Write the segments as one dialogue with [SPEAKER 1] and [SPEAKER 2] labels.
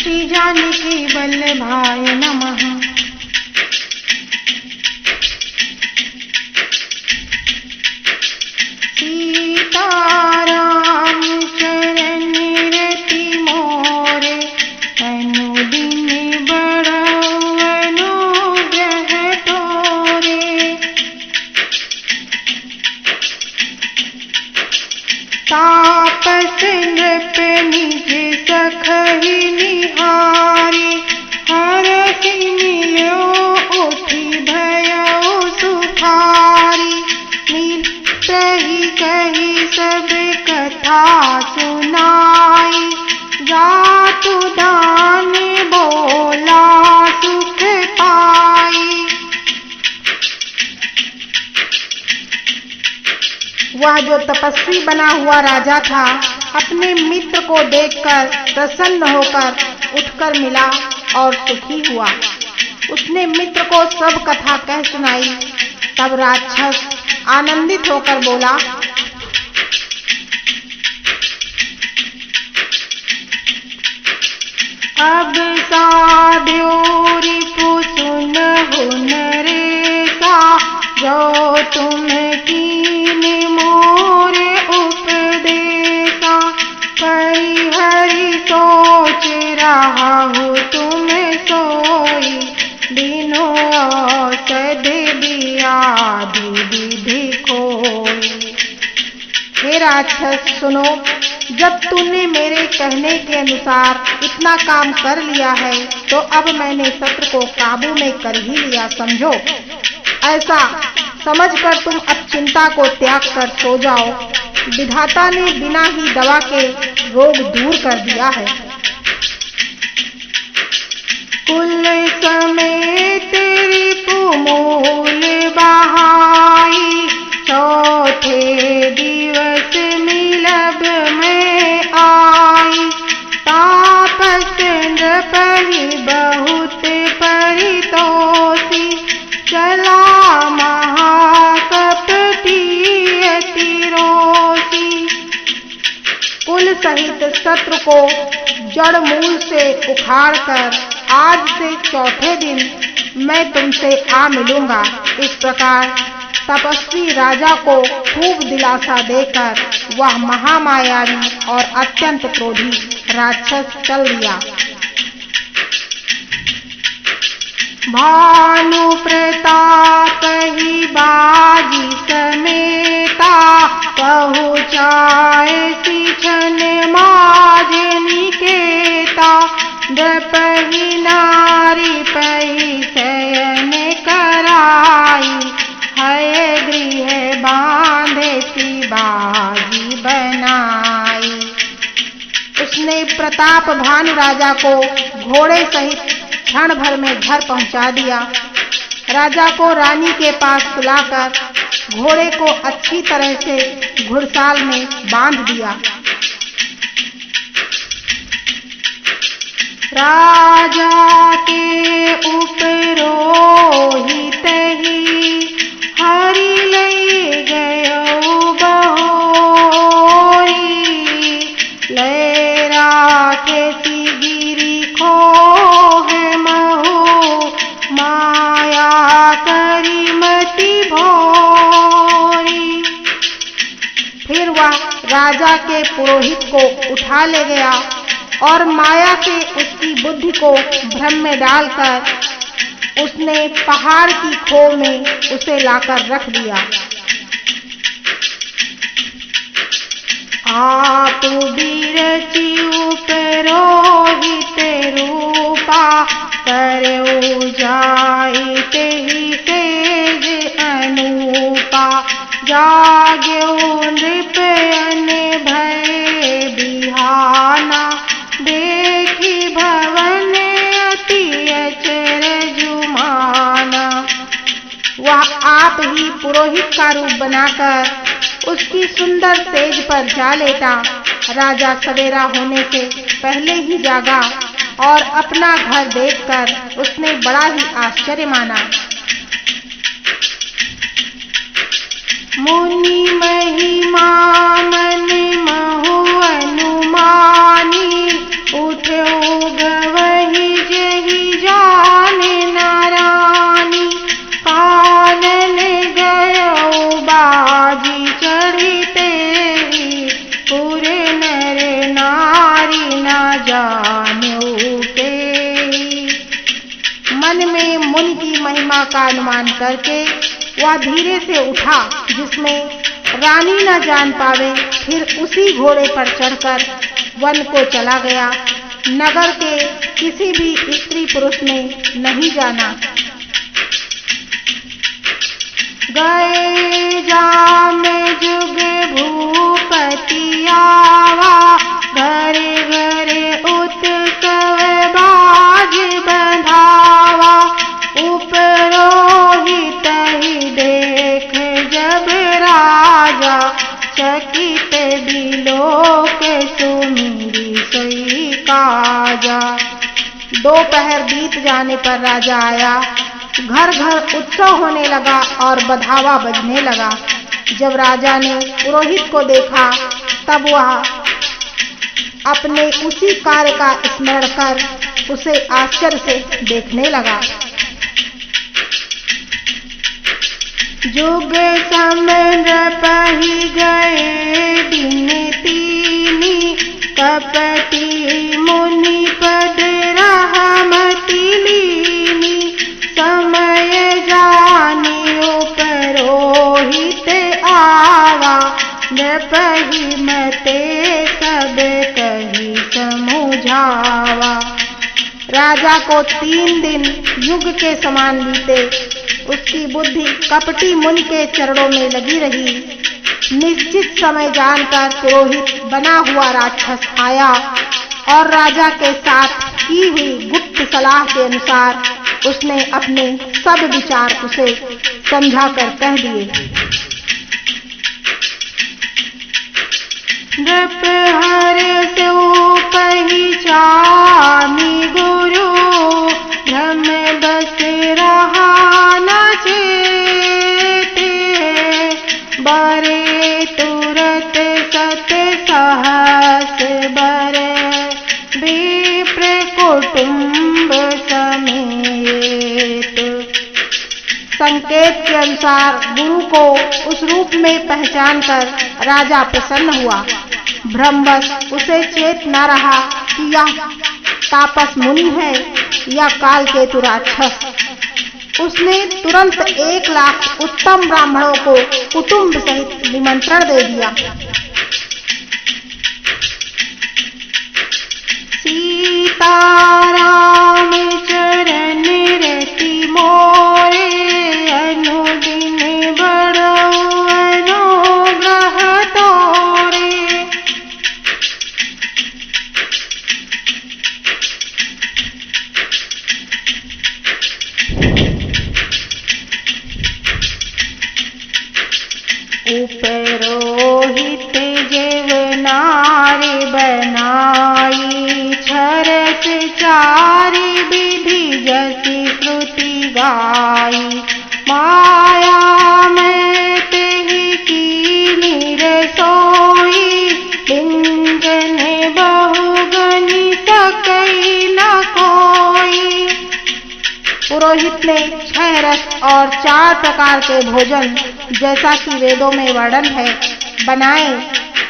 [SPEAKER 1] श्री जानकी वल्लभाय नमः। सीताराम चरण रति मोरे, अनुदिन बड़ो अनुग्रह तोरे। तापस नृप निज सखहि निहारी, हरषि मिलो उठि भयो सुखारी। मिलहि कहि सब कथा सुनाई, जातु दान बोला सुख पाई। वह जो तपस्वी बना हुआ राजा था, अपने मित्र को देखकर प्रसन्न होकर उठकर मिला और सुखी हुआ। उसने मित्र को सब कथा कह सुनाई। तब राक्षस आनंदित होकर बोला, अब साध्यो रिपु सुनहु नरेशा, जो तुम कीन मोर उपदेशा। परिहरि सोच रहु तुम सोई, बिनु औषध व्याधि विधि कोई। हे राक्षस सुनो, जब तूने मेरे कहने के अनुसार इतना काम कर लिया है, तो अब मैंने शत्रु को काबू में कर ही लिया समझो। ऐसा समझकर तुम अब चिंता को त्याग कर सो जाओ। विधाता ने बिना ही दवा के रोग दूर कर दिया है। कुल समेत रिपु मूल बहाई, चौथे दिवस मिलब में आई। तापस नृपहि बहुत परितोषी, चला महाकपटी अति रोषी। कुल सहित शत्रु को जड़ मूल से उखाड़ कर आज से चौथे दिन मैं तुमसे आ मिलूंगा। इस प्रकार तपस्वी राजा को खूब दिलासा देकर वह महामायावी और अत्यंत क्रोधी राक्षस चल दिया। भानु प्रताप ही बाजी समेता, पहुँचाए सिछन माझ निकेता। द्रपहि नारी पहि शयन कराई, हय गृह बांधे सी बाजी बनाई। उसने प्रताप भानु राजा को घोड़े सहित क्षण भर में घर पहुंचा दिया। राजा को रानी के पास सुलाकर घोड़े को अच्छी तरह से घुड़साल में बांध दिया। राजा के उपरोहित ही, हरि लई गयो बहोरी। लय राखे गिरी खोह महु, माया करी मति भोरी। फिर वह राजा के पुरोहित को उठा ले गया और माया से उसकी बुद्धि को भ्रम में डालकर उसने पहाड़ की खो में उसे लाकर रख दिया। आप बिरचि उपरोहित रूपा, करऊ जाइत ही तेज अनूपा। जाग्यो नृप अन भय बिहाना, देखी भवन अति अचरजुमाना। वह आप ही पुरोहित का रूप बनाकर उसकी सुंदर सेज पर जा लेटा। राजा सवेरा होने से पहले ही जागा और अपना घर देखकर उसने बड़ा ही आश्चर्य माना। मुनि महिमा मन महु अनुमानी, उठो गव महिमा का अनुमान करके वह धीरे से उठा, जिसमें रानी न जान पावे। फिर उसी घोड़े पर चढ़कर वन को चला गया। नगर के किसी भी स्त्री पुरुष ने नहीं जाना। गए जाम जुग भूपति आवा, घरे घरे उत्सव बाज बंधावा। उपरोहित ही देख जब राजा, चकित बिलोक सुमिरी सोई काजा। दोपहर बीत जाने पर राजा आया। घर घर उत्सव होने लगा और बधावा बजने लगा। जब राजा ने पुरोहित को देखा तब वह अपने उसी कार्य का स्मरण कर उसे आश्चर्य से देखने लगा। जुग समर पही गए दिन तीनी, कपटी मुनि पद रहमति लीनी। समय जानी उपरोहित आवा, नृपहि मते सब कही समुझावा। राजा को 3 दिन युग के समान बीते। उसकी बुद्धि कपटी मुनि के चरणों में लगी रही। निश्चित समय जानकर पुरोहित बना हुआ राक्षस आया और राजा के साथ की हुई गुप्त सलाह के अनुसार उसने अपने सब विचार उसे समझाकर कह दिए। नृप हर्षो पहिचानी गुरु, भ्रम बस रहा न चेते। बरे तुरत सत सहस बर, विप्र कुटुंब समेत। संकेत के अनुसार गुरु को उस रूप में पहचानकर राजा प्रसन्न हुआ। भ्रमवश उसे चेत न रहा कि यह तापस मुनि है या कालकेतु राक्षस। उसने तुरंत 1 लाख उत्तम ब्राह्मणों को कुटुंब सहित निमंत्रण दे दिया। सीताराम चरण रति मोरे, अनुदिन बड़ो अनुग्रह तोरे। उपरोहित जेवनारि बनाई, छरस चारि विधि जसि श्रुति गाई। माया में तेहि कीनी रसोई, व्यंजन बहुगनि सकई न कोई। पुरोहित ने 6 रस और 4 प्रकार के भोजन, जैसा कि वेदों में वर्णन है, बनाए।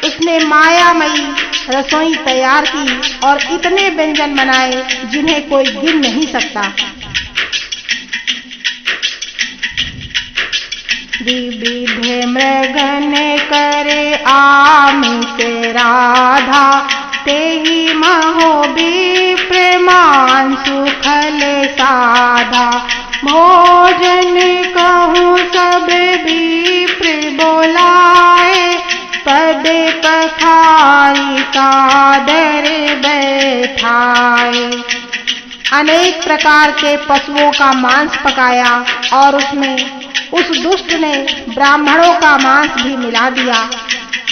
[SPEAKER 1] उसने मायामयी रसोई तैयार की और इतने व्यंजन बनाए जिन्हें कोई गिन नहीं सकता। विविध मृगन करे आमिष राधा, तेहि महो विप्र मांसु खल साधा। भोजन कहूँ सब विप्र बोलाए, पद पखारी कादर बैठाए। अनेक प्रकार के पशुओं का मांस पकाया और उसमें उस दुष्ट ने ब्राह्मणों का मांस भी मिला दिया।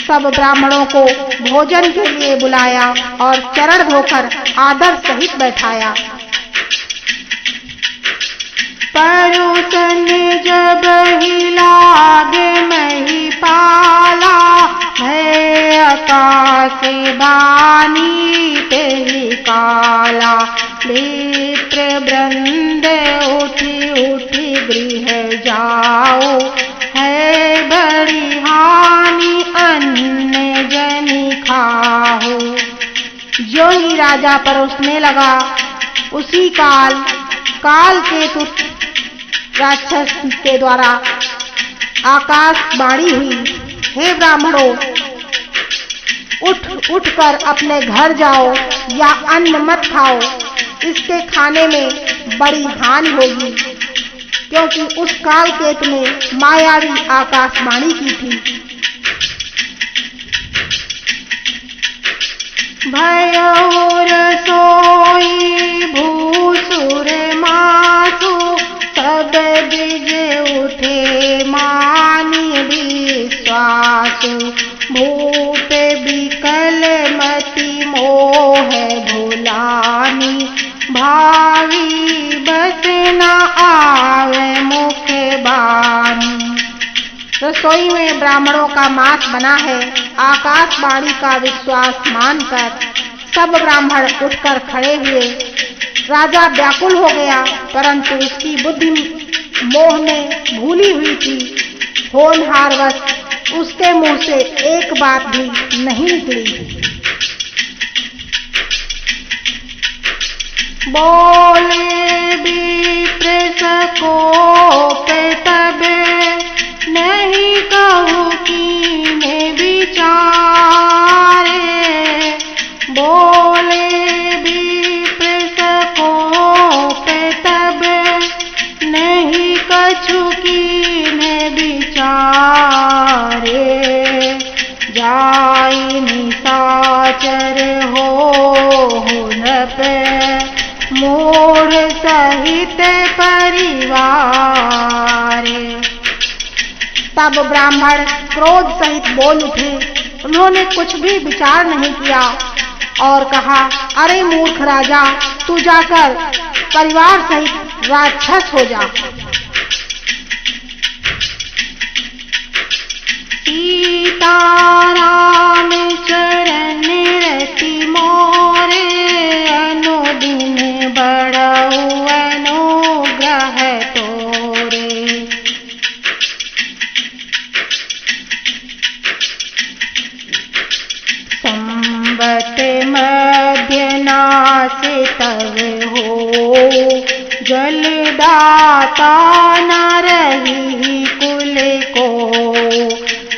[SPEAKER 1] सब ब्राह्मणों को भोजन के लिए बुलाया और चरण धोकर आदर सहित बैठाया। परुसन जब ही लागे महिपाला, है आकाश बानी तेहि काला। मित्र वृंद उठी उठी गृह जाओ, है बड़ी हानि अन्न जनि खाओ। जो ही राजा परोसने लगा, उसी काल केतु राक्षस के द्वारा आकाशवाणी हुई, हे ब्राह्मणों, उठकर अपने घर जाओ या अन्न मत खाओ, इसके खाने में बड़ी हानि होगी, क्योंकि उस कालकेतु ने मायावी आकाशवाणी की थी। भयोर सोई भूसुर मासु, सब द्विज उठे मानी विश्वासु, भूप विकल मति मोह भुलानी, भावी बस न आवे मुख बानी। रसोई में ब्राह्मणों का मांस बना है। आकाशवाणी का विश्वास मानकर सब ब्राह्मण उठकर खड़े हुए। राजा व्याकुल हो गया, परंतु उसकी बुद्धि मोह में भूली हुई थी। होनहारवश उसके मुंह से एक बात भी नहीं निकली। बोले विप्र सकोप तब, नहीं कहूँ कीने विचारे। बोले विप्र सकोप तब, नहीं कछु कीने विचारे। जाई निशाचर हो न पे, मूढ़ सहित परिवार। तब ब्राह्मण क्रोध सहित बोल उठे। उन्होंने कुछ भी विचार नहीं किया और कहा, अरे मूर्ख राजा, तू जाकर परिवार सहित राक्षस हो जा। सीताराम चरण रति मोरे, अनुदिन बड़ऊ अनुग्रह तोरे। संबत मध्य नास तव हो, जलदाता न रही कुल को।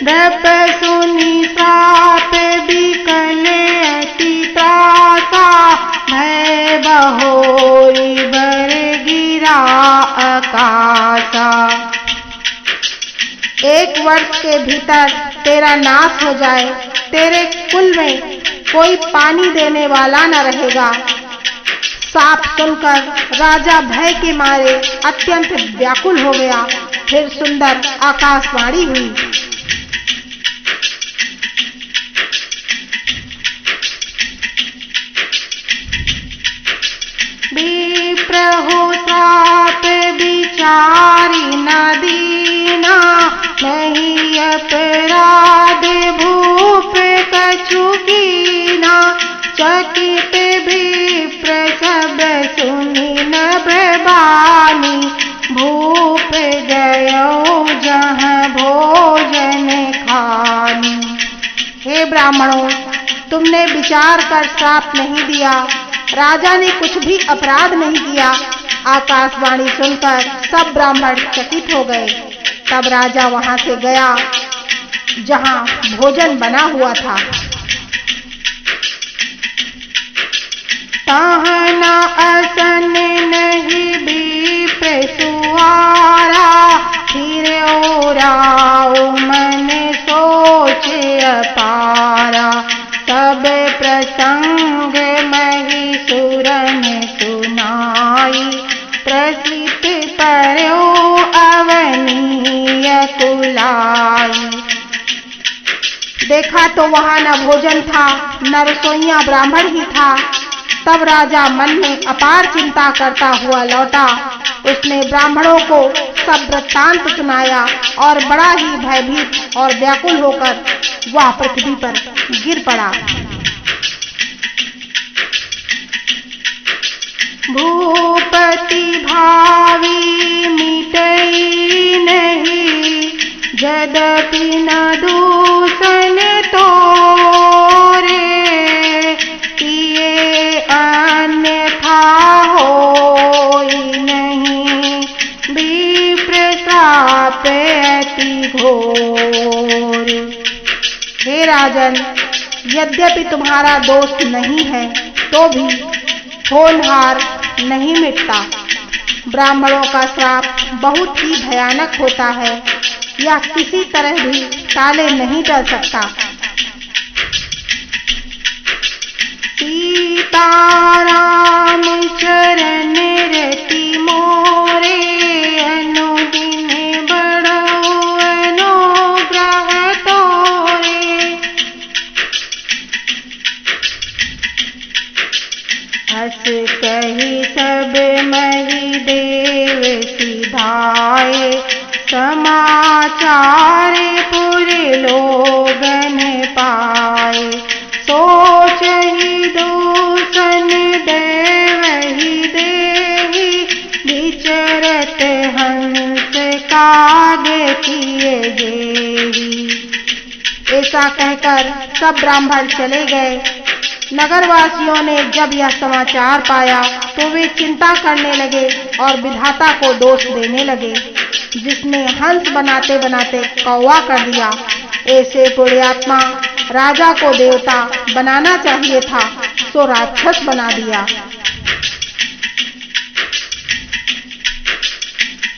[SPEAKER 1] दप सुनी श्राप विकल अति त्रासा, भय बहोरी बर गिरा आकाशा। 1 वर्ष के भीतर तेरा नाश हो जाए, तेरे कुल में कोई पानी देने वाला न रहेगा। साप सुनकर राजा भय के मारे अत्यंत व्याकुल हो गया। फिर सुंदर आकाशवाणी हुई। विप्र हो श्राप विचारी न दीना, नहीं अपराध भूप कछु कीना। चकित विप्र सब सुनी नभ बानी, भूप गयो जहाँ भोजन खानी। हे ब्राह्मणों, तुमने विचार कर श्राप नहीं दिया। राजा ने कुछ भी अपराध नहीं किया। आकाशवाणी सुनकर सब ब्राह्मण चकित हो गए। तब राजा वहां से गया जहां भोजन बना हुआ था। तहना असन नहीं विप्र सुआरा, फिर ओराओ मन सोच अपारा। तब प्रसंग महिषुरन सुनाई, प्रसिद्ध पर्यो अवनीय कुलाई। देखा तो वहां न भोजन था, न रसोइया ब्राह्मण ही था। तब राजा मन में अपार चिंता करता हुआ लौटा। उसने ब्राह्मणों को सब वृत्तांत सुनाया और बड़ा ही भयभीत और व्याकुल होकर वह पृथ्वी पर गिर पड़ा। भूपति भावी मिटई नहीं, यद्यपि न दूषण तोरे। किए अन्यथा होई नहीं, श्राप अति घोर। हे राजन, यद्यपि तुम्हारा दोष नहीं है तो भी होनहार नहीं मिटता। ब्राह्मणों का श्राप बहुत ही भयानक होता है, यह किसी तरह भी टाले नहीं जा सकता। सीताराम चरण रति मोरे, अनुदिन बढ़ो अनुग्रह तोरे। हस कहि सब मही देव सिधाए, समाचार पुर लोगन पाए। सोचहि दूषण देवहि देहि, विचरत हंस काग किए जेहि। ऐसा कहकर सब ब्राह्मण चले गए। नगरवासियों ने जब यह समाचार पाया तो वे चिंता करने लगे और विधाता को दोष देने लगे, जिसने हंस बनाते बनाते कौवा कर दिया। ऐसे पुण्यात्मा राजा को देवता बनाना चाहिए था, सो राक्षस बना दिया।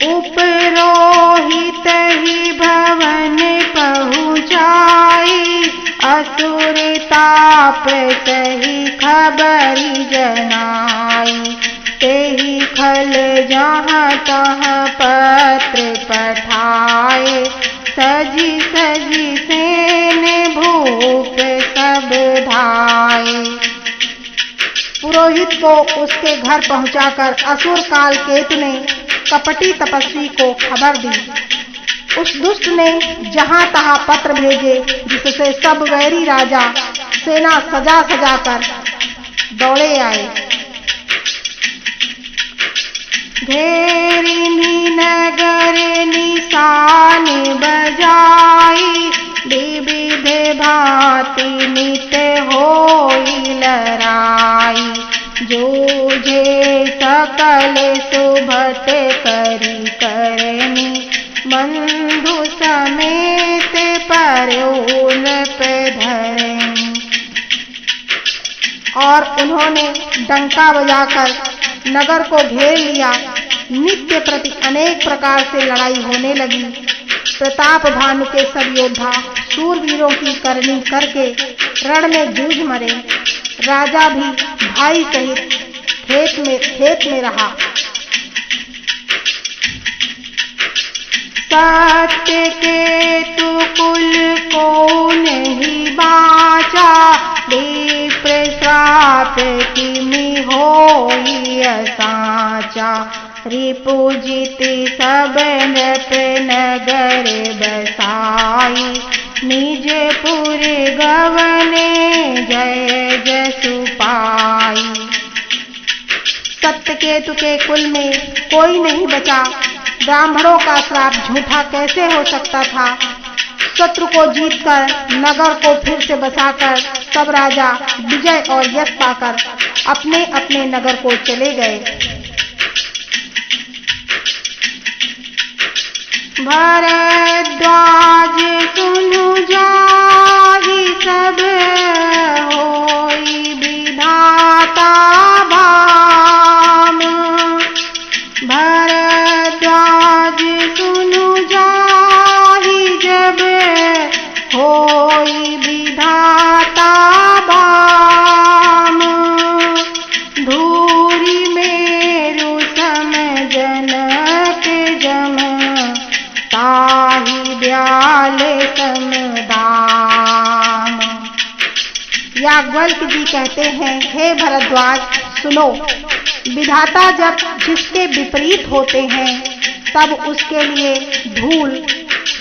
[SPEAKER 1] उपरोहित ही भवन पहुँचाई, असुर ताप सही खबरी जनाई। तेहि खल जहाँ तहाँ पत्र पठाए, सजी सजी सेन भूप सब धाये। पुरोहित को उसके घर पहुंचाकर असुर काल केतु ने कपटी तपस्वी को खबर दी। उस दुष्ट ने जहां तहां पत्र भेजे, जिससे सब वैरी राजा सेना सजा सजा कर दौड़े आए। घेरिनी नगर निशान बजाई, विविध भांति नित होई लड़ाई। जूझे सकल सुभट करी करनी, बंधु समेत परयोन पे धरनी। और उन्होंने डंका बजाकर नगर को घेर लिया। नित्य प्रति अनेक प्रकार से लड़ाई होने लगी। प्रताप भानु के सब योद्धा शूरवीरों की करनी करके रण में जूझ मरे। राजा भी भाई सहित खेत में रहा। सत्य के तु कुल को नहीं बाचा, विप्र श्राप किमि होई साचा। रिपुजित सब नृप नगर बसाई, निजपुर गवने जय जसु पाई। सत्यकेतु के कुल में कोई नहीं बचा। ब्राह्मणों का श्राप झूठा कैसे हो सकता था। शत्रु को जीतकर नगर को फिर से बसाकर सब राजा विजय और यश पाकर अपने अपने नगर को चले गए। भरद्वाज सुनु जाहि सब होई विधाता भाम। भरद्वाज सुनु जाहि जब होई विधाता भाम। धूरी मेरु सम जनक जम, ताहि ब्याल समदाम। याज्ञवल्क्य जी कहते हैं, हे भरद्वाज सुनो, विधाता जब जिसके विपरीत होते हैं तब उसके लिए धूल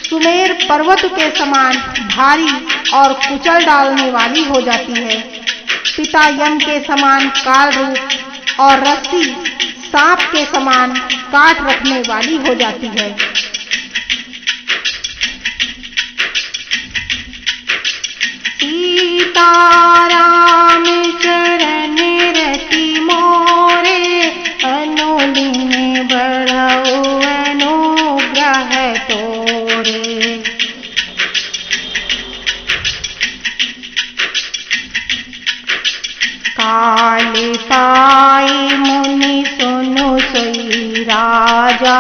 [SPEAKER 1] सुमेर पर्वत के समान भारी और कुचल डालने वाली हो जाती है। पिता यम के समान काल रूप और रस्सी सांप के समान काट रखने वाली हो जाती है। सीताराम चरण रति मोरे, अनुदिन बढ़ऊ अनुग्रह रे। काले पाई मुनि सुनु सोई राजा,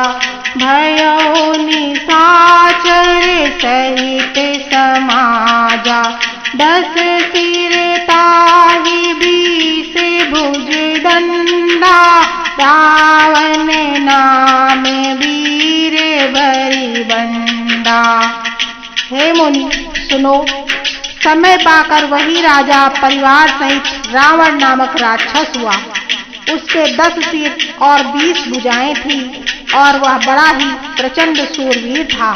[SPEAKER 1] भयो निशाचर सहित समाजा। 10 सिर ताहि 20 भुज दंडा, रावण नाम वीर बरी बंडा। हे मुनि सुनो, समय पाकर वही राजा परिवार सहित रावण नामक राक्षस हुआ। उसके 10 सिर और 20 भुजाएं थी और वह बड़ा ही प्रचंड शूरवीर था।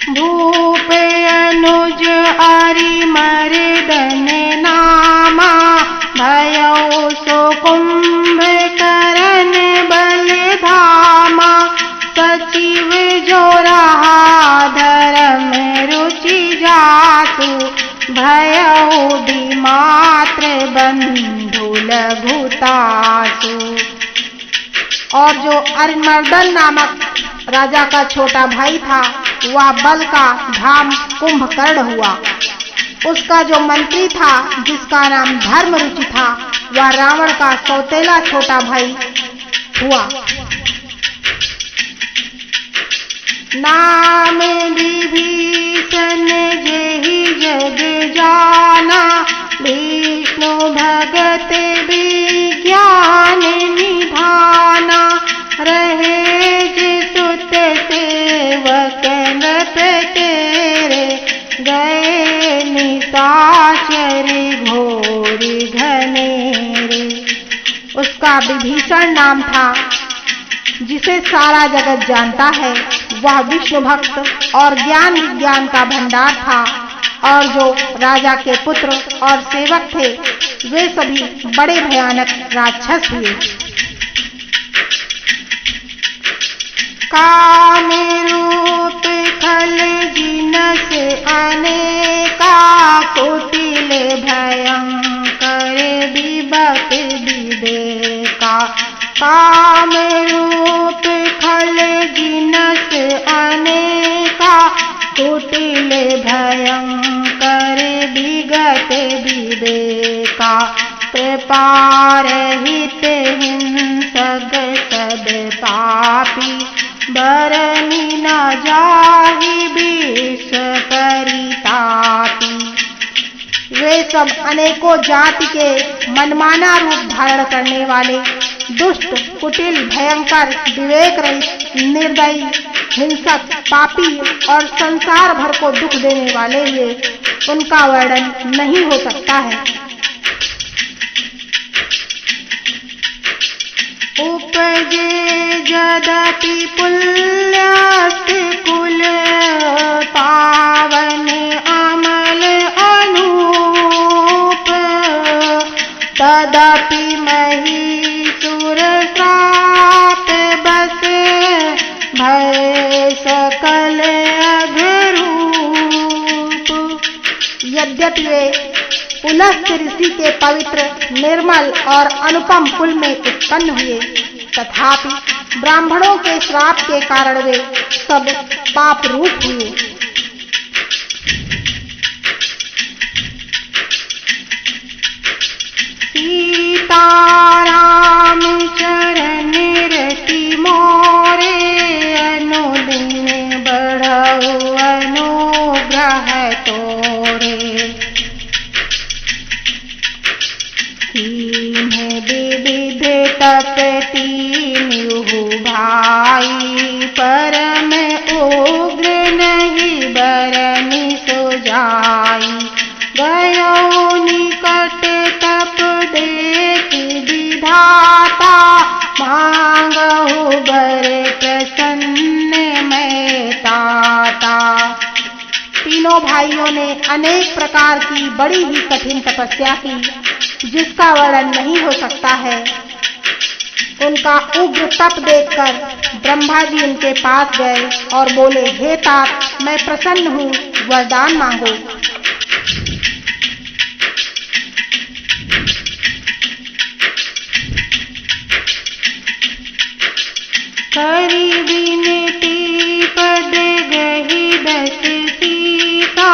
[SPEAKER 1] भूप अनुज अरि मर्दन नामा, भयो सो कुंभकर्ण बल धामा। सचिव जो रहा धर्म रुचि जासु, भयो दिमात्र बंधु लघुतासु। और जो अरिमर्दन नामक राजा का छोटा भाई था, वह बल का धाम कुंभकर्ण हुआ। उसका जो मंत्री था, जिसका नाम धर्म रुचि था, वह रावण का सौतेला छोटा भाई हुआ। नाम विभीषण जेहि जग जाना, विष्णु भगत विज्ञान निधाना। रहे जिसुत सेवक नृप तेरे, गए निशाचर घोर घनेरे। उसका विभीषण नाम था, जिसे सारा जगत जानता है। वह विष्णु भक्त और ज्ञान विज्ञान का भंडार था। और जो राजा के पुत्र और सेवक थे, वे सभी बड़े भयानक राक्षस हुए। काम रूप खल जिनस अनेका, कुटिल भयंकर विबक विवेका। काम रूप खल जिनस अनेका, कुटिल भयंकर विगत विवेका। कृपारहित हिंसक सब पापी, बरनी न जाहि विष परितापी। वे सब अनेकों जाति के मनमाना रूप धारण करने वाले, दुष्ट, कुटिल, भयंकर, विवेक रहित, निर्दयी, हिंसक, पापी और संसार भर को दुख देने वाले हुए। उनका वर्णन नहीं हो सकता है। उपजे यद्यपि पुल्यस्त कुल, पावन अमल अनूप। तदपि महीसुर श्राप बस, भय सकल अघरूप। यद्यपि वे पुलस्त ऋषि के पवित्र, निर्मल और अनुपम कुल में उत्पन्न हुए, तथापि ब्राह्मणों के श्राप के कारण वे सब पाप रूप हुए। सीताराम चरण रति मोरे, अनुदिन बढ़ऊ अनुग्रह तोरे। कीन्ह विविध तप तीन्हु भाई, परम उग्र नहीं बरनि सो जाई। गयो निकट तप देख विधाता, मांगहु बर प्रसन्न मैं ताता। तीनों भाइयों ने अनेक प्रकार की बड़ी ही कठिन तपस्या की, जिसका वर्णन नहीं हो सकता है। उनका उग्र तप देखकर ब्रह्मा जी उनके पास गए और बोले, हे तात, मैं प्रसन्न हूँ, वरदान मांगो। करी बिनती पद गही दस सीता,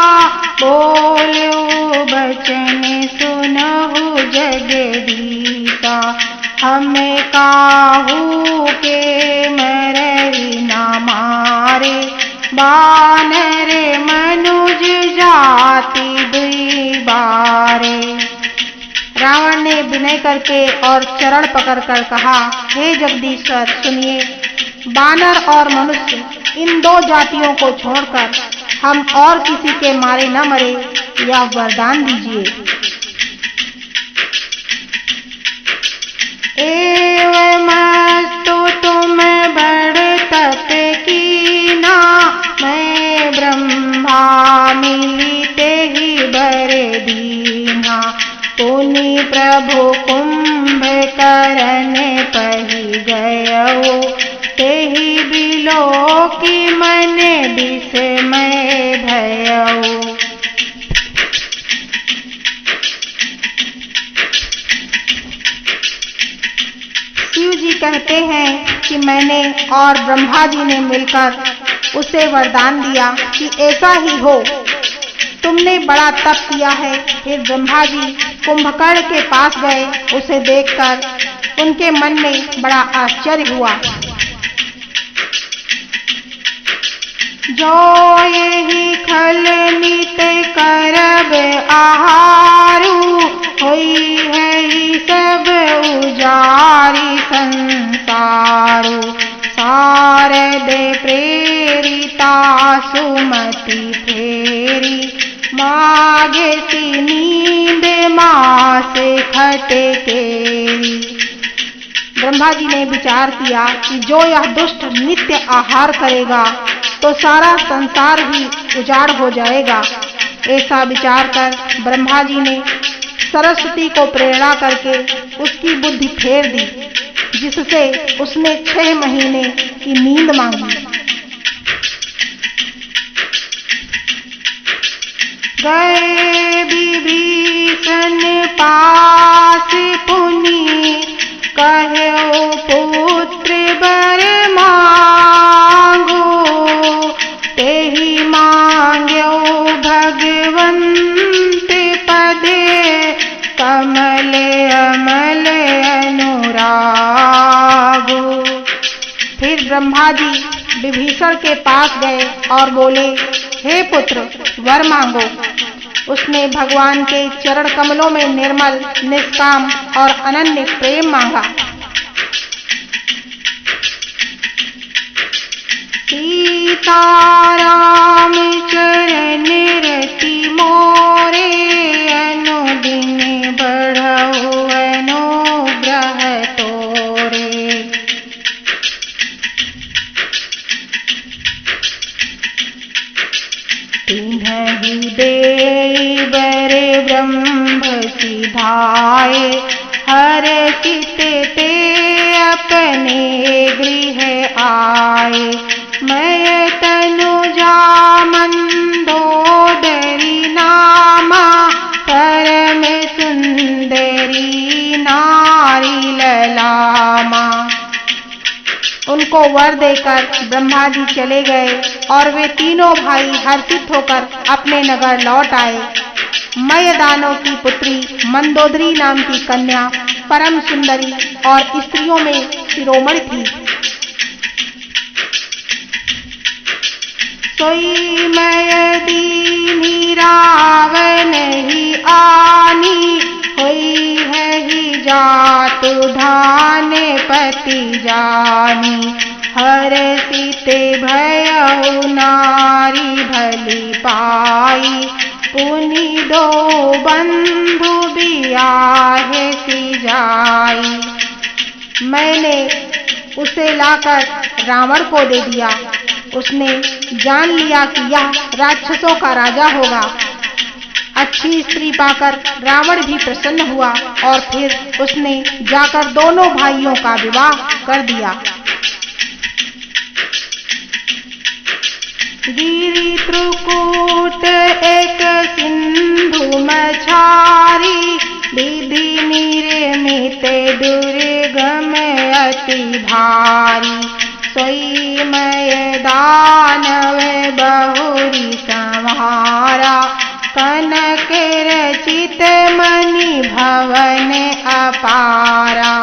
[SPEAKER 1] बोलो बचन सुनहु जगदीता। हमें काहू के मरहि न मारे, बानर मनुज जाति दुई बारे। रावण ने विनय करके और चरण पकड़कर कहा, हे जगदीश्वर सुनिए, बानर और मनुष्य इन दो जातियों को छोड़कर हम और किसी के मारे न मरे, या वरदान दीजिए। एवमस्तु तुम बड़ तप कीना, मैं ब्रह्मा मिलिते ही बर दीना। पुनि प्रभु कुंभकर्ण पहि गयो, तेहि बिलोकी मन विस्मय भयो। शिव जी कहते हैं कि मैंने और ब्रह्मा जी ने मिलकर उसे वरदान दिया कि ऐसा ही हो। तुमने बड़ा तप किया है। फिर ब्रह्मा जी कुंभकर्ण के पास गए। उसे देखकर उनके मन में बड़ा आश्चर्य हुआ। जो यही खल नित करब आहारू, होई है सब उजारी संसारू। शारद प्रेरिता सुमति फेरी, मागे सी नींद मास खटकेरी। ब्रह्मा जी ने विचार किया कि जो यह दुष्ट नित्य आहार करेगा तो सारा संसार ही उजाड़ हो जाएगा। ऐसा विचार कर ब्रह्मा जी ने सरस्वती को प्रेरणा करके उसकी बुद्धि फेर दी, जिससे उसने 6 महीने की नींद मांगी। गए विभीषण पास पुनि, कहो पुत्र बर मांगो। तेहि मांग्यो भगवंत पदे, कमल अमल अनुरागो। फिर ब्रह्मा जी विभीषण के पास गए और बोले, हे पुत्र वर मांगो। उसने भगवान के चरण कमलों में निर्मल, निष्काम और अनन्य प्रेम मांगा। सीताराम चरण रति मोरे, अनुदिन बढ़ऊ अनुग्रह तोरे। तिन्हि देई बर ब्रह्म सिधाए, हर्षित ते अपने गृह आए। मैं तनुजा मंदोदरी नामा, परम सुंदरी नारी ललामा। उनको वर देकर ब्रह्मा जी चले गए और वे तीनों भाई हर्षित होकर अपने नगर लौट आए। मयदानों की पुत्री मंदोदरी नाम की कन्या परम सुंदरी और स्त्रियों में शिरोमणि थी। सोई मयदीनी रावण ही आनी, होई है ही जातु धान पति जानी। हर्षित भयउ नारी भली पाई, पुनि दो बंधु बियाहे सी जाई। मैंने उसे लाकर रावण को दे दिया। उसने जान लिया कि यह राक्षसों का राजा होगा। अच्छी स्त्री पाकर रावण भी प्रसन्न हुआ और फिर उसने जाकर दोनों भाइयों का विवाह कर दिया। गिरि त्रिकूट एक सिंधु मछारी, विधि निर्मित दुर्गम अति भारी। सोई मय दानव बहुरी संहारा, कनक रचित मणि भवन अपारा।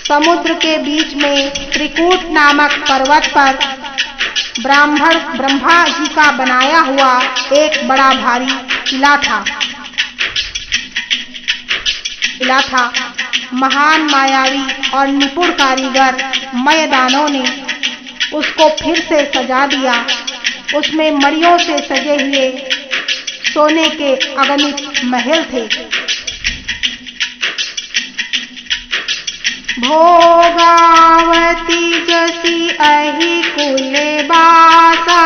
[SPEAKER 1] समुद्र के बीच में त्रिकूट नामक पर्वत पर ब्रह्मा जी का बनाया हुआ एक बड़ा भारी किला था। महान मायावी और निपुण कारीगर मयदानों ने उसको फिर से सजा दिया। उसमें मणियों से सजे हुए सोने के अगणित महल थे। भोगावती जसी अहि कुल बासा,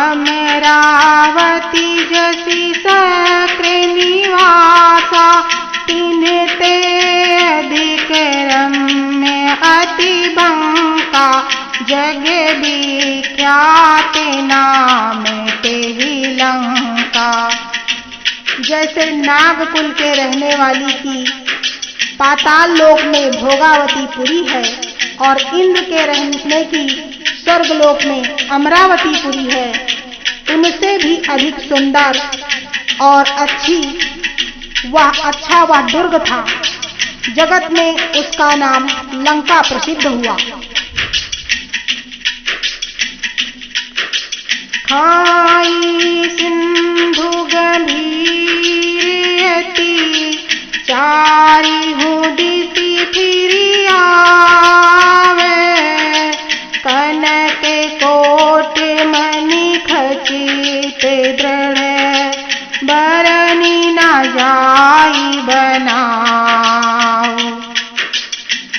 [SPEAKER 1] अमरावती जसी सक्र निवासा, तिन्हते अधिक रम्य अति बंका, जग विख्यात नाम तेहि लंका। जैसे नागकुल के रहने वाली की पाताल लोक में भोगावती पुरी है और इंद्र के रहने की स्वर्ग लोक में अमरावती पुरी है, उनसे भी अधिक सुंदर और अच्छा वह दुर्ग था। जगत में उसका नाम लंका प्रसिद्ध हुआ। खाई सिंधु गंभीर अति, चारि दिशि फिरि आवे, कनक कोट मणि खचित दृढ़, बरनी न जाई बनाओ।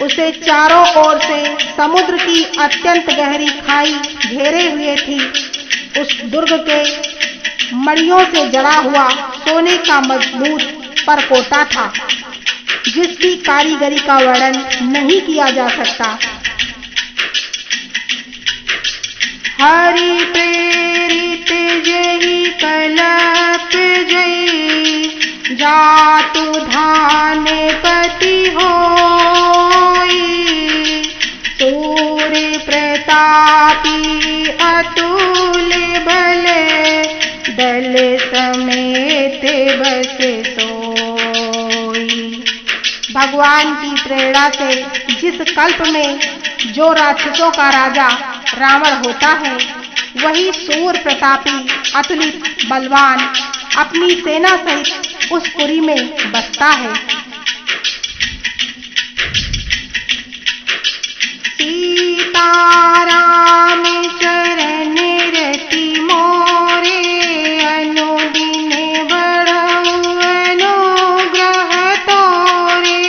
[SPEAKER 1] उसे चारों ओर से समुद्र की अत्यंत गहरी खाई घेरे हुए थी। उस दुर्ग के मणियों से जड़ा हुआ सोने का मजबूत परकोटा था, जिसकी कारीगरी का वर्णन नहीं किया जा सकता। हरि प्रेरित जहि कलप जई, जातु धान पति होई, सूर्य प्रतापी अतुल बल, दल समेत बस सोई। भगवान की प्रेरणा से जिस कल्प में जो राक्षसों का राजा रावण होता है, वही सूर्य प्रतापी अतुलित बलवान अपनी सेना सहित उस पुरी में बसता है। सीताराम चरण रति मोरे, अनुदिन बढ़ऊ अनुग्रह तोरे।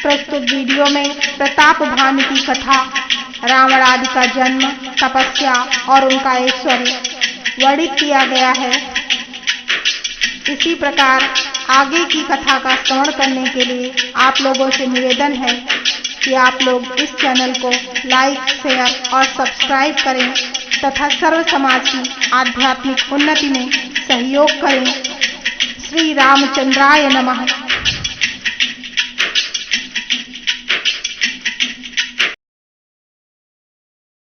[SPEAKER 1] प्रस्तुत वीडियो में प्रताप भानु की कथा, रावण आदि का जन्म, तपस्या और उनका ऐश्वर्य वर्णित किया गया है। इसी प्रकार आगे की कथा का श्रवण करने के लिए आप लोगों से निवेदन है कि आप लोग इस चैनल को लाइक, शेयर और सब्सक्राइब करें तथा सर्व समाज की आध्यात्मिक उन्नति में सहयोग करें। श्री रामचंद्राय नमः।